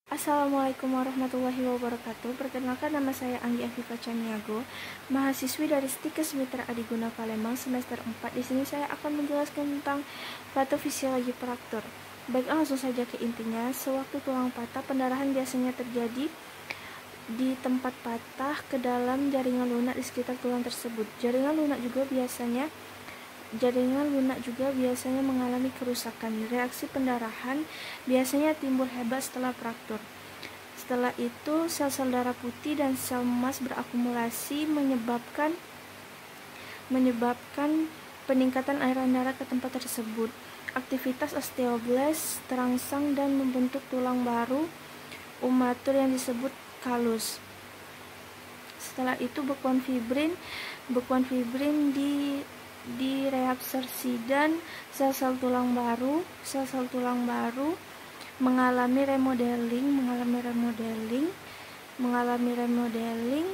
Assalamualaikum warahmatullahi wabarakatuh. Perkenalkan, nama saya Anggi Afifa Caniago, mahasiswi dari Stikes Mitra Adiguna Palembang semester 4. Di sini saya akan menjelaskan tentang patofisiologi fraktur. Baik, langsung saja ke intinya. Sewaktu tulang patah, pendarahan biasanya terjadi di tempat patah ke dalam jaringan lunak di sekitar tulang tersebut. Jaringan lunak juga biasanya mengalami kerusakan. Reaksi pendarahan biasanya timbul hebat setelah fraktur. Setelah itu, sel-sel darah putih dan sel emas berakumulasi menyebabkan peningkatan aliran darah ke tempat tersebut. Aktivitas osteoblast terangsang dan membentuk tulang baru umatur yang disebut kalus. Setelah itu, bekuan fibrin direabsorpsi dan sel-sel tulang baru mengalami remodeling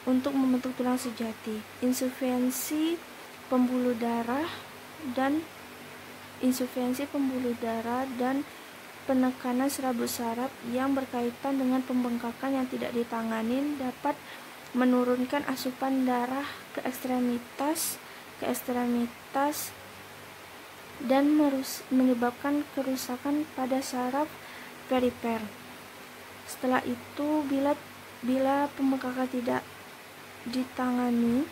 untuk membentuk tulang sejati. Insufiensi pembuluh darah dan penekanan serabut saraf yang berkaitan dengan pembengkakan yang tidak ditangani dapat menurunkan asupan darah ke ekstremitas dan menyebabkan kerusakan pada saraf perifer. Setelah itu, bila pembengkakan tidak ditangani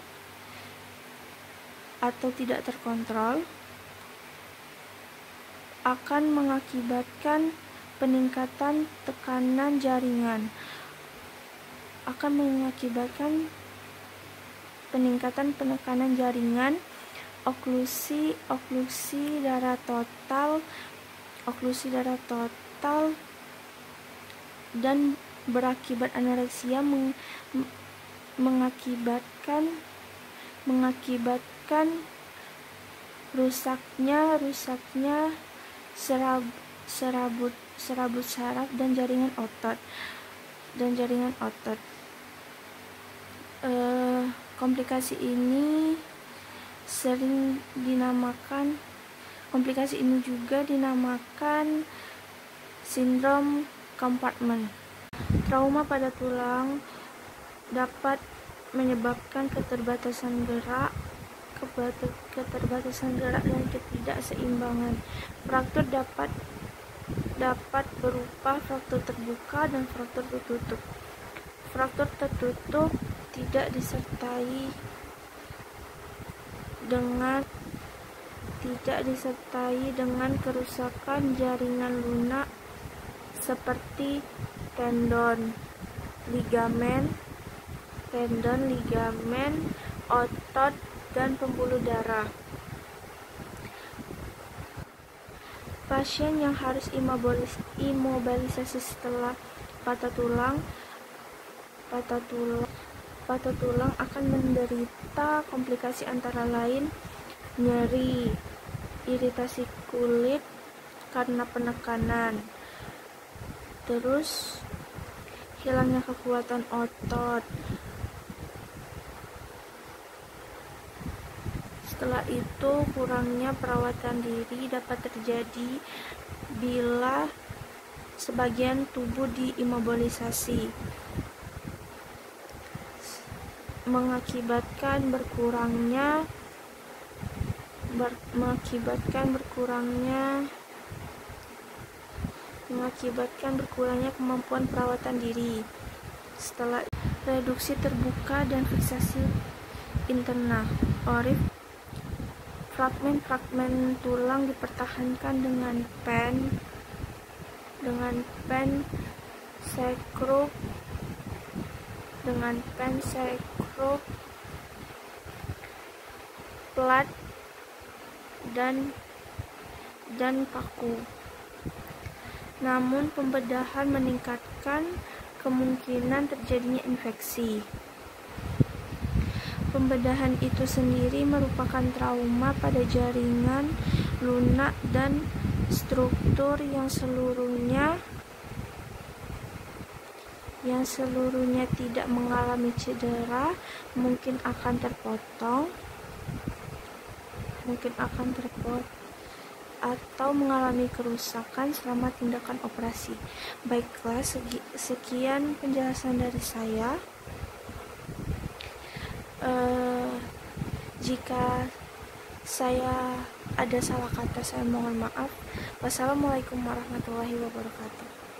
atau tidak terkontrol, akan mengakibatkan peningkatan tekanan jaringan, penekanan jaringan, oklusi darah total dan berakibat anoreksia, mengakibatkan rusaknya serabut saraf dan jaringan otot. Komplikasi ini juga dinamakan sindrom compartment. Trauma pada tulang dapat menyebabkan keterbatasan gerak dan ketidakseimbangan. Fraktur dapat berupa fraktur terbuka dan fraktur tertutup. Fraktur tertutup tidak disertai dengan kerusakan jaringan lunak seperti tendon, ligamen, otot, dan pembuluh darah. Pasien yang harus imobilisasi setelah patah tulang akan menderita komplikasi antara lain nyeri, iritasi kulit karena penekanan, terus hilangnya kekuatan otot. Setelah itu, kurangnya perawatan diri dapat terjadi bila sebagian tubuh diimobilisasi, mengakibatkan berkurangnya kemampuan perawatan diri. Setelah reduksi terbuka dan fiksasi internal ORIF, fragmen tulang dipertahankan dengan pen sekrup, plat, dan paku. Namun, pembedahan meningkatkan kemungkinan terjadinya infeksi. Pembedahan itu sendiri merupakan trauma pada jaringan lunak dan struktur yang seluruhnya tidak mengalami cedera, mungkin akan terpotong atau mengalami kerusakan selama tindakan operasi. Baiklah, sekian penjelasan dari saya. Jika saya ada salah kata, saya mohon maaf. Wassalamualaikum warahmatullahi wabarakatuh.